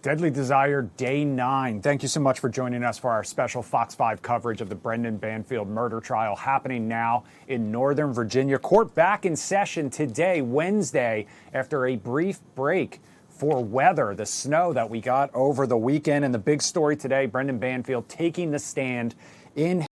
Deadly Desire, Day 9. Thank you so much for joining us for our special Fox 5 coverage of the Brendan Banfield murder trial happening now in Northern Virginia. Court back in session today, Wednesday, after a brief break for weather, the snow that we got over the weekend. And the big story today, Brendan Banfield taking the stand in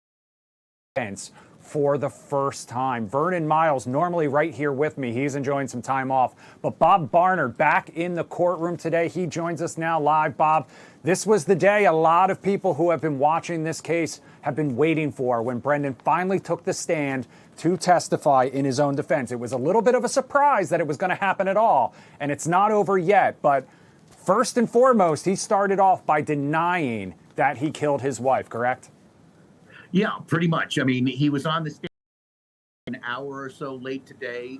defense for the first time. Vernon Miles, normally right here with me. He's enjoying some time off. But Bob Barnard back in the courtroom today. He joins us now live. Bob, this was the day a lot of people who have been watching this case have been waiting for, when Brendan finally took the stand to testify in his own defense. It was a little bit of a surprise that it was going to happen at all, and it's not over yet. But first and foremost, he started off by denying that he killed his wife, correct? Yeah, pretty much. I mean, he was on the stand an hour or so late today,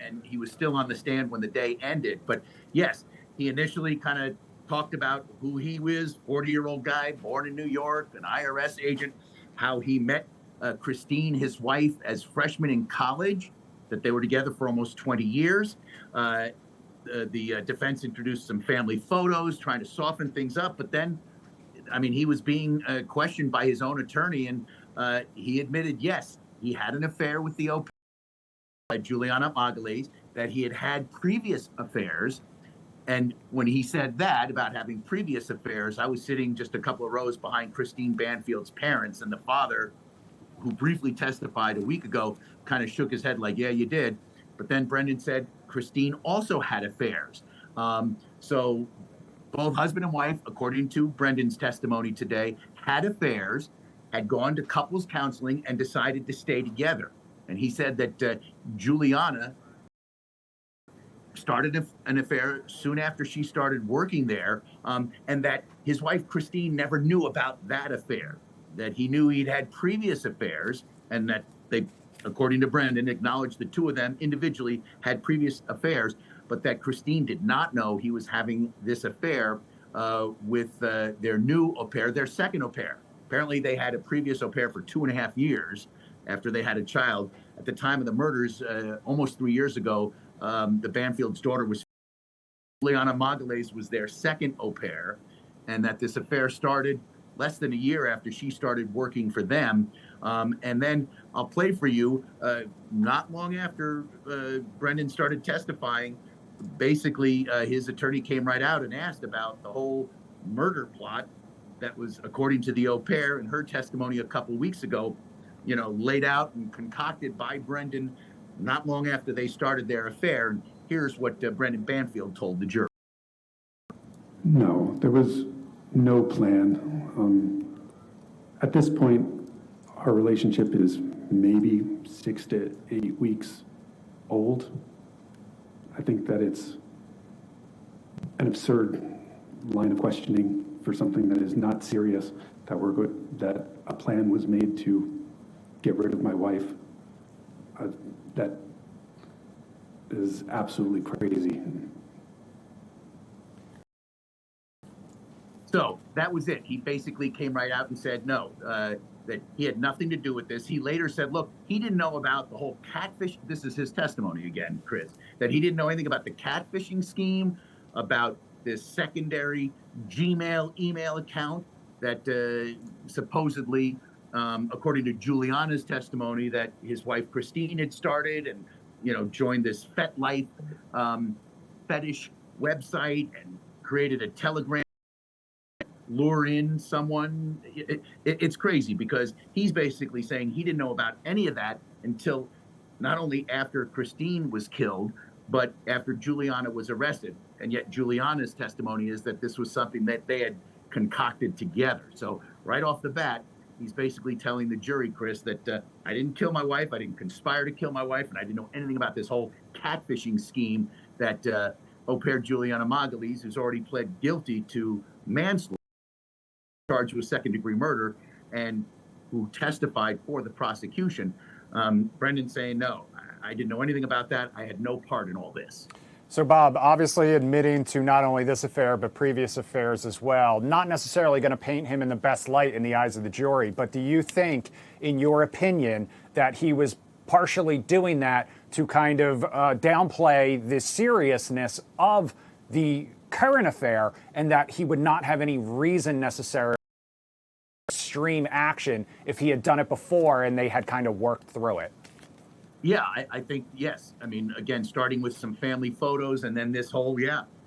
and he was still on the stand when the day ended. But yes, he initially kind of talked about who he was, 40-year-old guy, born in New York, an IRS agent, how he met Christine, his wife, as freshmen in college, that they were together for almost 20 years. The defense introduced some family photos, trying to soften things up, but then I mean, he was being questioned by his own attorney, and he admitted, yes, he had an affair with the au pair, Juliana Magalhães, that he had had previous affairs. And when he said that about having previous affairs, I was sitting just a couple of rows behind Christine Banfield's parents, and the father, who briefly testified a week ago, kind of shook his head like, yeah, you did. But then Brendan said Christine also had affairs. So both husband and wife, according to Brendan's testimony today, had affairs, had gone to couples counseling, and decided to stay together. And he said that Juliana started an affair soon after she started working there, and that his wife, Christine, never knew about that affair, that he knew he'd had previous affairs, and that they, according to Brendan, acknowledged the two of them individually had previous affairs, but that Christine did not know he was having this affair with their new au pair, their second au pair. Apparently, they had a previous au pair for 2.5 years after they had a child. At the time of the murders, almost 3 years ago, the Banfield's daughter was Juliana Magalhães was their second au pair, and that this affair started less than a year after she started working for them. And then I'll play for you, not long after Brendan started testifying, basically his attorney came right out and asked about the whole murder plot that was, according to the au pair in her testimony a couple weeks ago, you know, laid out and concocted by Brendan not long after they started their affair. And here's what Brendan Banfield told the jury. No, there was no plan. At this point, our relationship is maybe 6 to 8 weeks old. I think that it's an absurd line of questioning for something that is not serious, that a plan was made to get rid of my wife. That is absolutely crazy. So that was it. He basically came right out and said no, that he had nothing to do with this. He later said, look, he didn't know about the whole catfish. This is his testimony again, Chris, that he didn't know anything about the catfishing scheme, about this secondary Gmail email account that supposedly, according to Juliana's testimony, that his wife Christine had started and, you know, joined this FetLife fetish website and created a Telegram, lure in someone. It's crazy because he's basically saying he didn't know about any of that until not only after Christine was killed, but after Juliana was arrested. And yet Juliana's testimony is that this was something that they had concocted together. So right off the bat, he's basically telling the jury, Chris, that I didn't kill my wife, I didn't conspire to kill my wife, and I didn't know anything about this whole catfishing scheme that au pair Juliana Magalhães, who's already pled guilty to manslaughter, charged with second-degree murder, and who testified for the prosecution. Brendan saying, no, I didn't know anything about that. I had no part in all this. So, Bob, obviously admitting to not only this affair, but previous affairs as well, not necessarily going to paint him in the best light in the eyes of the jury. But do you think, in your opinion, that he was partially doing that to kind of downplay the seriousness of the current affair, and that he would not have any reason necessarily extreme action if he had done it before and they had kind of worked through it. Yeah, I think, yes. I mean, again, starting with some family photos and then this whole,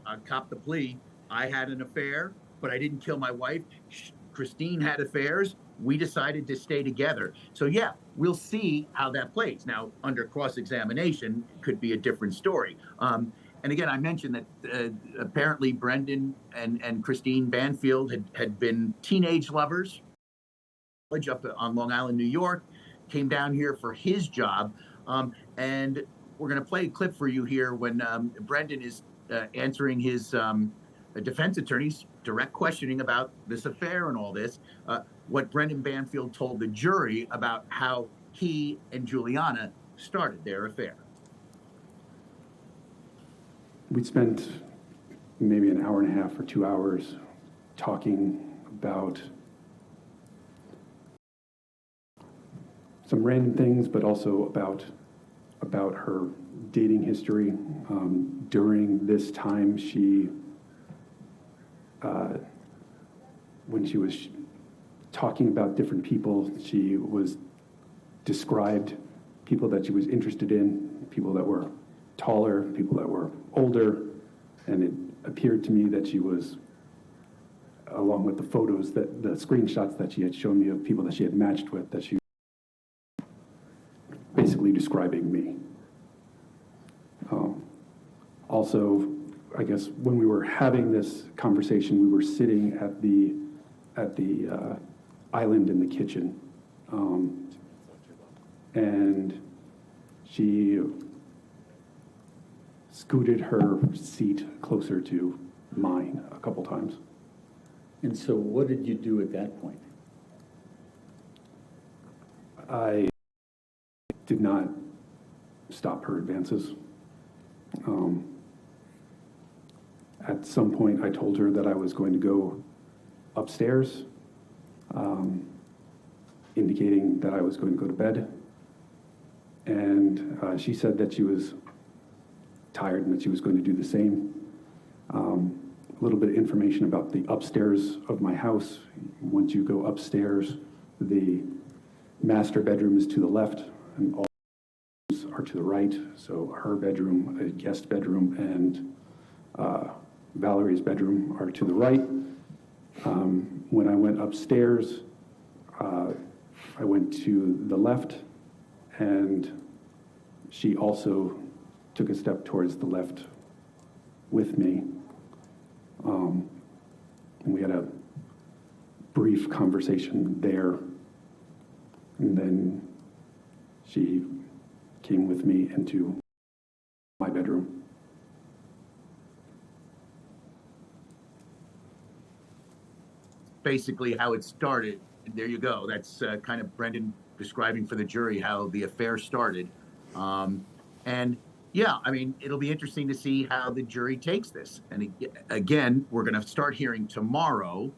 I copped the plea. I had an affair, but I didn't kill my wife. Christine had affairs. We decided to stay together. So, yeah, we'll see how that plays. Now, under cross-examination, it could be a different story. And again, I mentioned that apparently Brendan and Christine Banfield had been teenage lovers up on Long Island, New York, came down here for his job. And we're going to play a clip for you here when Brendan is answering his defense attorney's direct questioning about this affair and all this, what Brendan Banfield told the jury about how he and Juliana started their affair. We spent maybe an hour and a half or 2 hours talking about some random things, but also about her dating history. During this time, when she was talking about different people, she was described people that she was interested in, people that were taller, people that were older, and it appeared to me that she was, along with the photos, the screenshots that she had shown me of people that she had matched with, that she was basically describing me. Also, I guess when we were having this conversation, we were sitting at the island in the kitchen, and she scooted her seat closer to mine a couple times. And so what did you do at that point? I did not stop her advances. At some point, I told her that I was going to go upstairs, indicating that I was going to go to bed. And she said that she was tired and that she was going to do the same. A little bit of information about the upstairs of my house. Once you go upstairs, the master bedroom is to the left and all rooms are to the right. So her bedroom, a guest bedroom, and Valerie's bedroom are to the right. When I went upstairs, I went to the left, and she also took a step towards the left with me. And we had a brief conversation there, and then she came with me into my bedroom. Basically how it started. There you go. That's kind of Brendan describing for the jury how the affair started. And yeah, I mean, it'll be interesting to see how the jury takes this. And again, we're going to start hearing tomorrow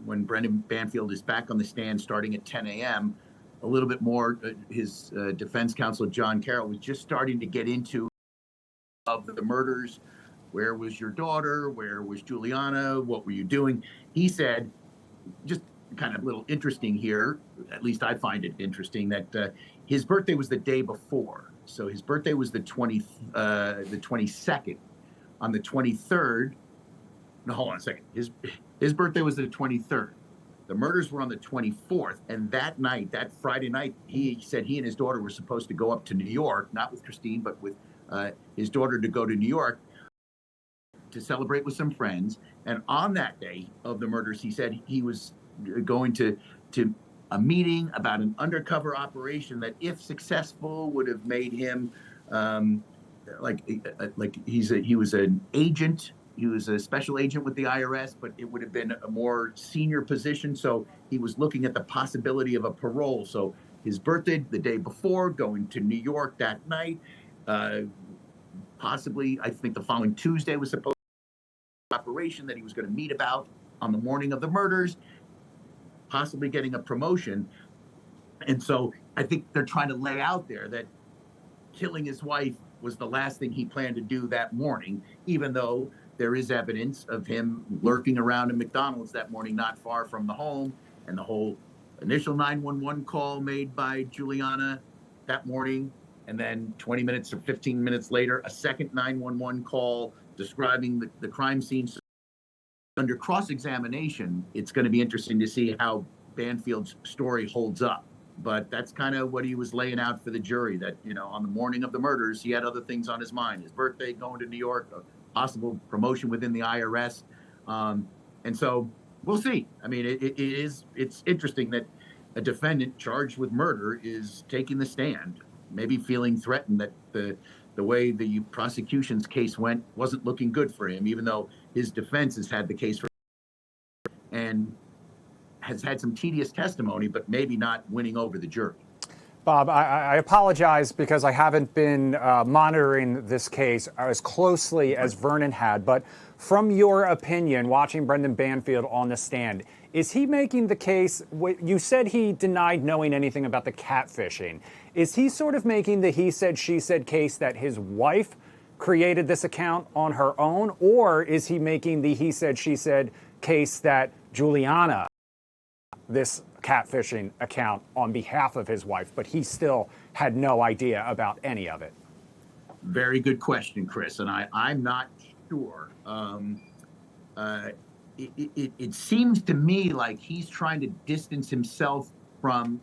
when Brendan Banfield is back on the stand starting at 10 a.m. A little bit more. His defense counsel, John Carroll, was just starting to get into of the murders. Where was your daughter? Where was Juliana? What were you doing? He said, just kind of a little interesting here, at least I find it interesting, that his birthday was the day before. So his birthday was the 22nd. On the 23rd, no, hold on a second. His birthday was the 23rd. The murders were on the 24th. And that night, that Friday night, he said he and his daughter were supposed to go up to New York, not with Christine, but with his daughter to go to New York to celebrate with some friends. And on that day of the murders, he said he was going to a meeting about an undercover operation that, if successful, would have made him he was an agent. He was a special agent with the IRS, but it would have been a more senior position. So he was looking at the possibility of a parole. So his birthday the day before, going to New York that night, possibly, I think the following Tuesday was supposed to be an operation that he was going to meet about on the morning of the murders, possibly getting a promotion. And so I think they're trying to lay out there that killing his wife was the last thing he planned to do that morning, even though there is evidence of him lurking around in McDonald's that morning, not far from the home, and the whole initial 911 call made by Juliana that morning, and then 20 minutes or 15 minutes later, a second 911 call describing the crime scene. Under cross-examination, it's going to be interesting to see how Banfield's story holds up. But that's kind of what he was laying out for the jury, that, on the morning of the murders, he had other things on his mind: his birthday, going to New York, a possible promotion within the IRS. And so we'll see. I mean, it's interesting that a defendant charged with murder is taking the stand, maybe feeling threatened that the way the prosecution's case went wasn't looking good for him, even though his defense has had the case for and has had some tedious testimony, but maybe not winning over the jury. Bob, I apologize because I haven't been monitoring this case as closely as Vernon had, but from your opinion, watching Brendan Banfield on the stand, is he making the case? You said he denied knowing anything about the catfishing. Is he sort of making the he said, she said case that his wife created this account on her own, or is he making the he said, she said case that Juliana this catfishing account on behalf of his wife, but he still had no idea about any of it? Very good question, Chris, and I'm not sure. It seems to me like he's trying to distance himself from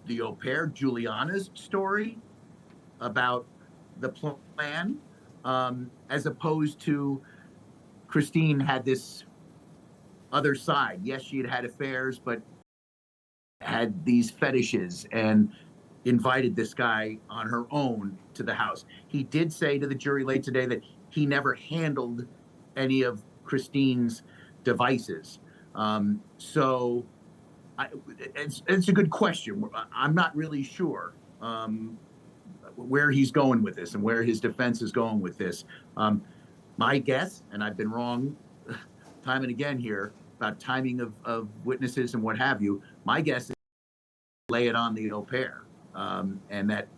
the au pair Juliana's story about the plan, as opposed to Christine had this other side. Yes, she had affairs, but had these fetishes and invited this guy on her own to the house. He did say to the jury late today that he never handled any of Christine's devices. So it's a good question. I'm not really sure where he's going with this and where his defense is going with this. My guess, and I've been wrong time and again here about timing of witnesses and what have you, my guess is lay it on the au pair, and that,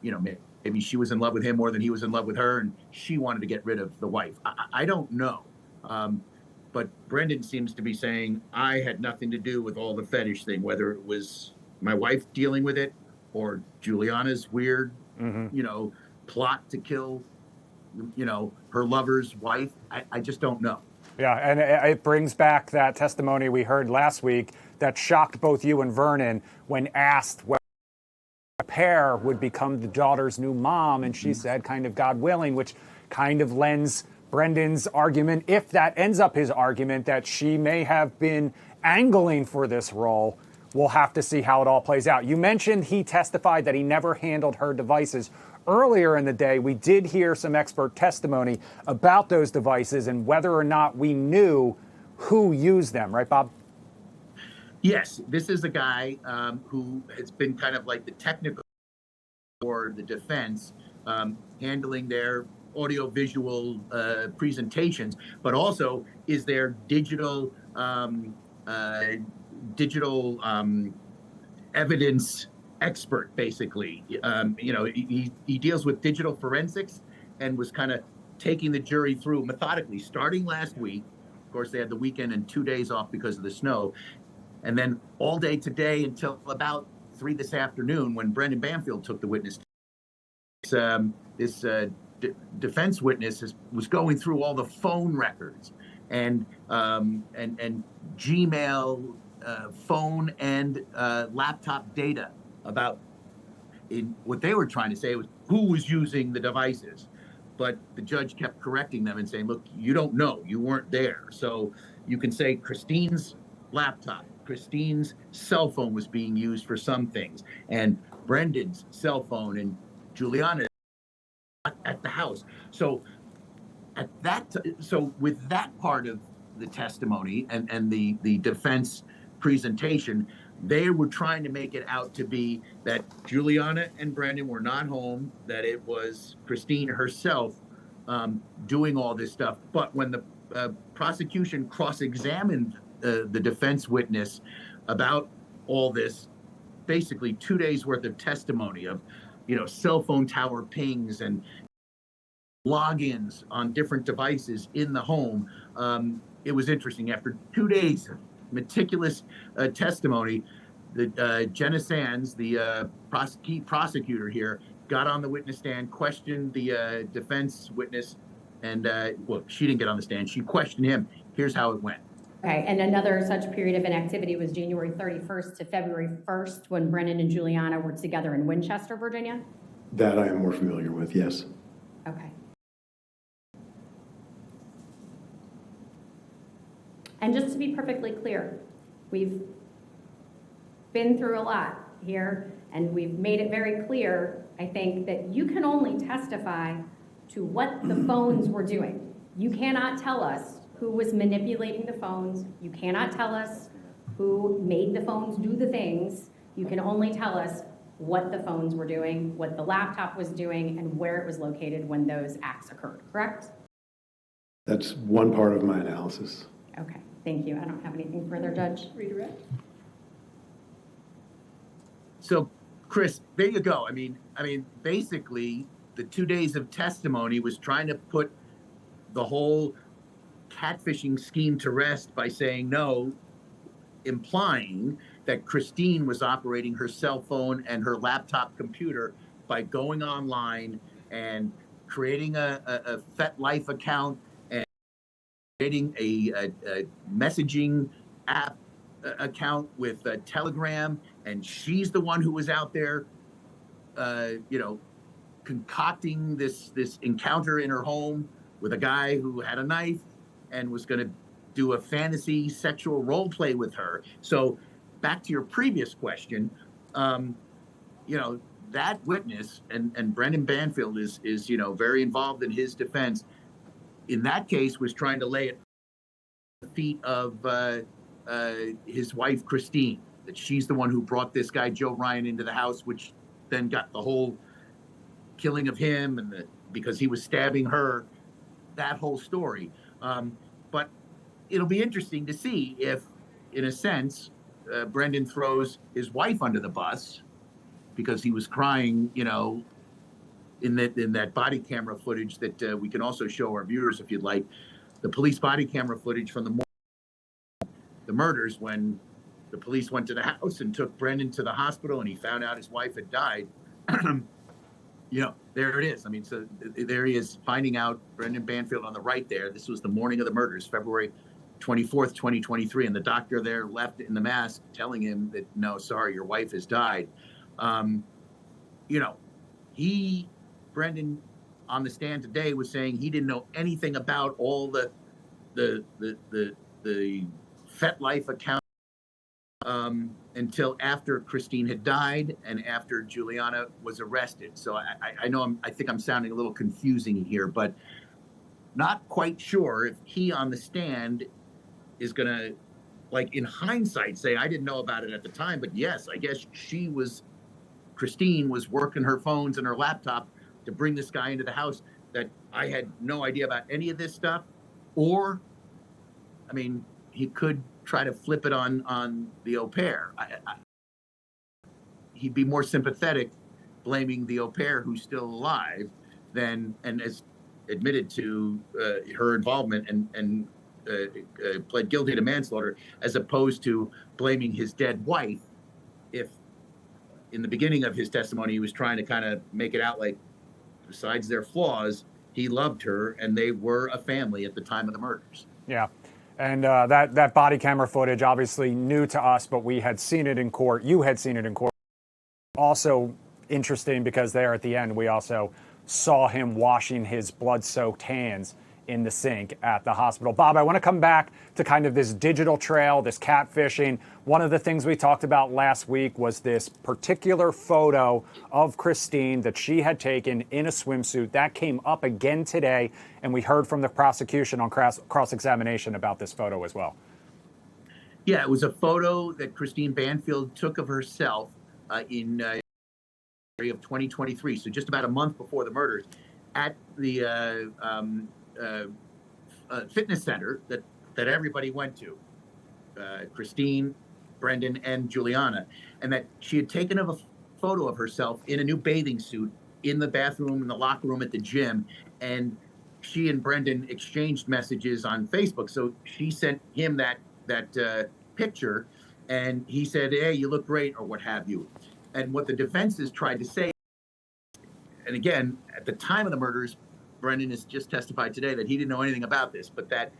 maybe she was in love with him more than he was in love with her, and she wanted to get rid of the wife. I don't know. But Brendan seems to be saying, I had nothing to do with all the fetish thing, whether it was my wife dealing with it or Juliana's weird, plot to kill, her lover's wife. I just don't know. Yeah, and it brings back that testimony we heard last week that shocked both you and Vernon when asked whether a pair would become the daughter's new mom, and she said, kind of God willing, which kind of lends Brendan's argument, if that ends up his argument, that she may have been angling for this role. We'll have to see how it all plays out. You mentioned he testified that he never handled her devices. Earlier in the day, we did hear some expert testimony about those devices and whether or not we knew who used them. Right, Bob? Yes, this is a guy who has been kind of like the technical for the defense, handling their audio-visual presentations, but also is their digital evidence expert, basically. He deals with digital forensics and was kind of taking the jury through methodically, starting last week. Of course, they had the weekend and 2 days off because of the snow. And then all day today until about 3 this afternoon when Brendan Banfield took the witness. This defense witness was going through all the phone records and Gmail, phone and laptop data about what they were trying to say was who was using the devices. But the judge kept correcting them and saying, look, you don't know, you weren't there. So you can say Christine's laptop, Christine's cell phone was being used for some things, and Brendan's cell phone and Juliana at the house. So with that part of the testimony and the defense presentation, they were trying to make it out to be that Juliana and Brendan were not home, that it was Christine herself doing all this stuff. But when the prosecution cross-examined the defense witness about all this, basically 2 days worth of testimony of, cell phone tower pings and logins on different devices in the home. It was interesting. After 2 days of meticulous testimony, Jenna Sands, the prosecutor here, got on the witness stand, questioned the defense witness, and well, she didn't get on the stand. She questioned him. Here's how it went. Okay, and another such period of inactivity was January 31st to February 1st when Brendan and Juliana were together in Winchester, Virginia? That I am more familiar with, yes. Okay. And just to be perfectly clear, we've been through a lot here, and we've made it very clear, I think, that you can only testify to what the phones were doing. You cannot tell us who was manipulating the phones. You cannot tell us who made the phones do the things. You can only tell us what the phones were doing, what the laptop was doing, and where it was located when those acts occurred, correct? That's one part of my analysis. Okay, thank you. I don't have anything further, Judge. Redirect. So, Chris, there you go. I mean, basically, the 2 days of testimony was trying to put the whole catfishing scheme to rest by saying no, implying that Christine was operating her cell phone and her laptop computer by going online and creating a FetLife account and creating a messaging app account with Telegram, and she's the one who was out there, concocting this encounter in her home with a guy who had a knife and was going to do a fantasy sexual role play with her. So back to your previous question, that witness and Brendan Banfield is very involved in his defense. In that case, was trying to lay at the feet of his wife, Christine, that she's the one who brought this guy, Joe Ryan, into the house, which then got the whole killing of him and because he was stabbing her, that whole story. But it'll be interesting to see if, in a sense, Brendan throws his wife under the bus because he was crying, in that body camera footage that we can also show our viewers if you'd like. The police body camera footage from the murders when the police went to the house and took Brendan to the hospital and he found out his wife had died. There it is. I mean, so there he is finding out Brendan Banfield on the right there. This was the morning of the murders, February 24th, 2023. And the doctor there left in the mask telling him that, no, sorry, your wife has died. Brendan on the stand today was saying he didn't know anything about all the FetLife account until after Christine had died and after Juliana was arrested. So I think I'm sounding a little confusing here, but not quite sure if he on the stand is going to, like in hindsight, say, I didn't know about it at the time, but yes, I guess Christine was working her phones and her laptop to bring this guy into the house, that I had no idea about any of this stuff. Or, I mean, he could try to flip it on the au pair. He'd be more sympathetic blaming the au pair who's still alive and has admitted to her involvement and pled guilty to manslaughter, as opposed to blaming his dead wife. If in the beginning of his testimony he was trying to kind of make it out like, besides their flaws, he loved her and they were a family at the time of the murders. Yeah. And that body camera footage, obviously new to us, but we had seen it in court. You had seen it in court. Also interesting because there at the end, we also saw him washing his blood-soaked hands in the sink at the hospital. Bob, I want to come back to kind of this digital trail, this catfishing. One of the things we talked about last week was this particular photo of Christine that she had taken in a swimsuit. That came up again today, and we heard from the prosecution on cross-examination about this photo as well. Yeah, it was a photo that Christine Banfield took of herself in January of 2023, so just about a month before the murders, at the fitness center that everybody went to, Christine, Brendan, and Juliana, and that she had taken a photo of herself in a new bathing suit in the bathroom, in the locker room at the gym, and she and Brendan exchanged messages on Facebook. So she sent him that picture, and he said, "Hey, you look great," or what have you. And what the defense has tried to say, and again, at the time of the murders, Brendan has just testified today that he didn't know anything about this, but that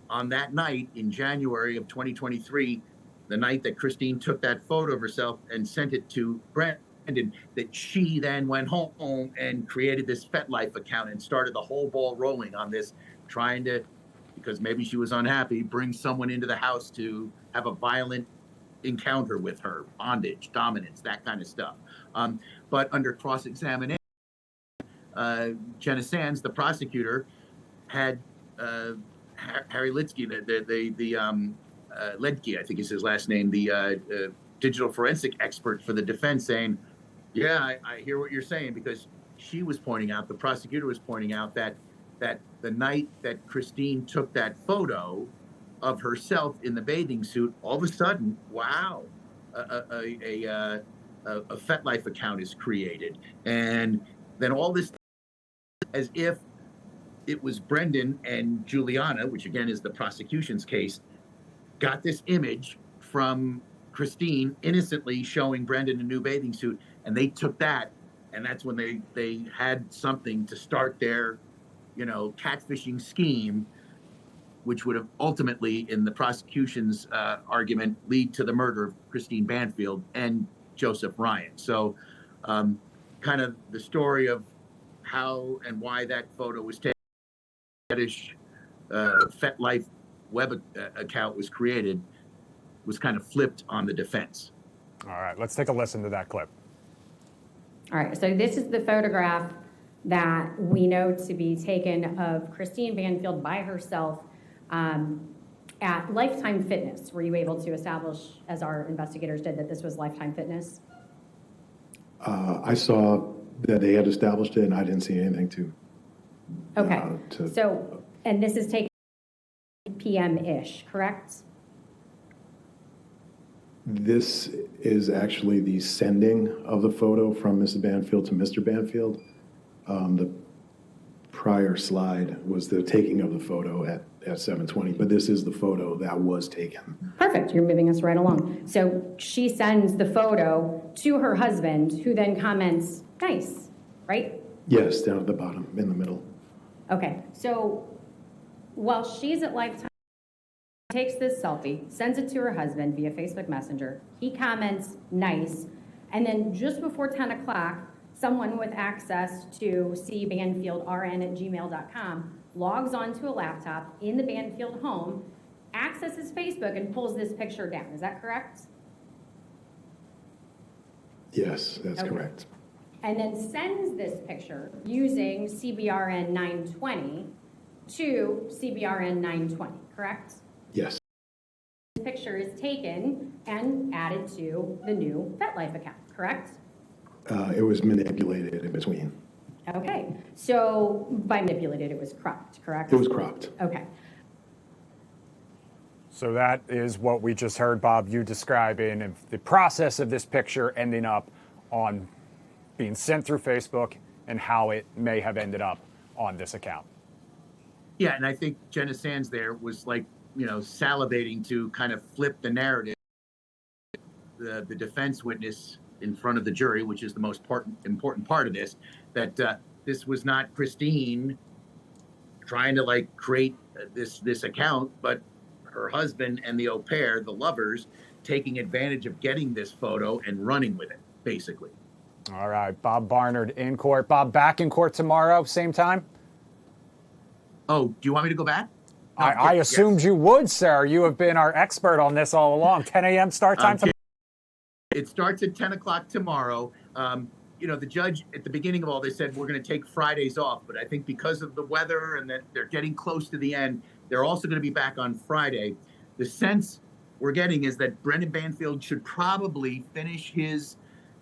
on that night in January of 2023, the night that Christine took that photo of herself and sent it to Brendan, that she then went home and created this FetLife account and started the whole ball rolling on this, trying to, because maybe she was unhappy, bring someone into the house to have a violent encounter with her, bondage, dominance, that kind of stuff. But under cross-examination, Jenna Sands, the prosecutor, had Harry Litsky, Ledke, I think is his last name, the digital forensic expert for the defense, saying, "Yeah, I hear what you're saying," because she was pointing out, the prosecutor was pointing out that the night that Christine took that photo of herself in the bathing suit, all of a sudden, wow, a FetLife account is created, and then all this, as if it was Brendan and Juliana, which again is the prosecution's case, got this image from Christine innocently showing Brendan a new bathing suit, and they took that, and that's when they had something to start their, catfishing scheme, which would have ultimately, in the prosecution's argument, lead to the murder of Christine Banfield and Joseph Ryan. So kind of the story of how and why that photo was taken, FetLife web account was created, was kind of flipped on the defense. All right, let's take a listen to that clip. All right, so this is the photograph that we know to be taken of Christine Banfield by herself at Lifetime Fitness. Were you able to establish, as our investigators did, that this was Lifetime Fitness? I saw that they had established it, and I didn't see anything to. Okay, so, and this is taken p.m.-ish, correct? This is actually the sending of the photo from Mrs. Banfield to Mr. Banfield. The prior slide was the taking of the photo at 7:20, but this is the photo that was taken. Perfect, you're moving us right along. So she sends the photo to her husband, who then comments, "Nice," right? Yes, down at the bottom, in the middle. Okay, so while she's at Lifetime, she takes this selfie, sends it to her husband via Facebook Messenger. He comments, "Nice," and then just before 10 o'clock, someone with access to cbanfieldrn@gmail.com logs onto a laptop in the Banfield home, accesses Facebook, and pulls this picture down. Is that correct? Yes, that's Okay. correct. And then sends this picture using CBRN 920 to CBRN 920, correct? Yes. This picture is taken and added to the new FetLife account, correct? It was manipulated in between. Okay, so by manipulated, it was cropped, correct? It was cropped. Okay. So that is what we just heard, Bob, you describing of the process of this picture ending up on being sent through Facebook and how it may have ended up on this account. Yeah, and I think Jenna Sands there was like, salivating to kind of flip the narrative. The defense witness in front of the jury, which is the most important part of this, that this was not Christine trying to create this account, but her husband and the au pair, the lovers, taking advantage of getting this photo and running with it, basically. All right, Bob Barnard in court. Bob, back in court tomorrow, same time? Oh, do you want me to go back? No, I yes. assumed you would, sir. You have been our expert on this all along. 10 a.m. start time tomorrow? It starts at 10 o'clock tomorrow. The judge, at the beginning of all this, said we're going to take Fridays off, but I think because of the weather and that they're getting close to the end, they're also going to be back on Friday. The sense we're getting is that Brendan Banfield should probably finish his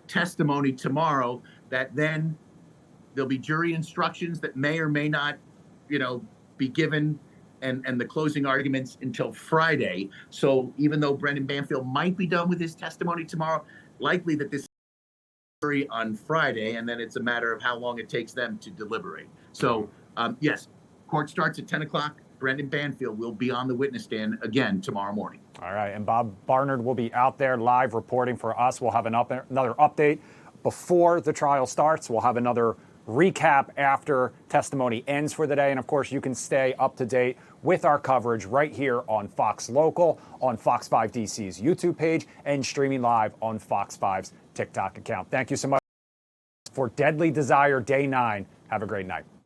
testimony tomorrow, that then there'll be jury instructions that may or may not, be given, and the closing arguments until Friday. So even though Brendan Banfield might be done with his testimony tomorrow, likely that this jury on Friday, and then it's a matter of how long it takes them to deliberate. So, yes, court starts at 10 o'clock. Brendan Banfield will be on the witness stand again tomorrow morning. All right, and Bob Barnard will be out there live reporting for us. We'll have another update before the trial starts. We'll have another recap after testimony ends for the day. And of course, you can stay up to date with our coverage right here on Fox Local, on Fox 5 DC's YouTube page, and streaming live on Fox 5's TikTok account. Thank you so much for Deadly Desire Day 9. Have a great night.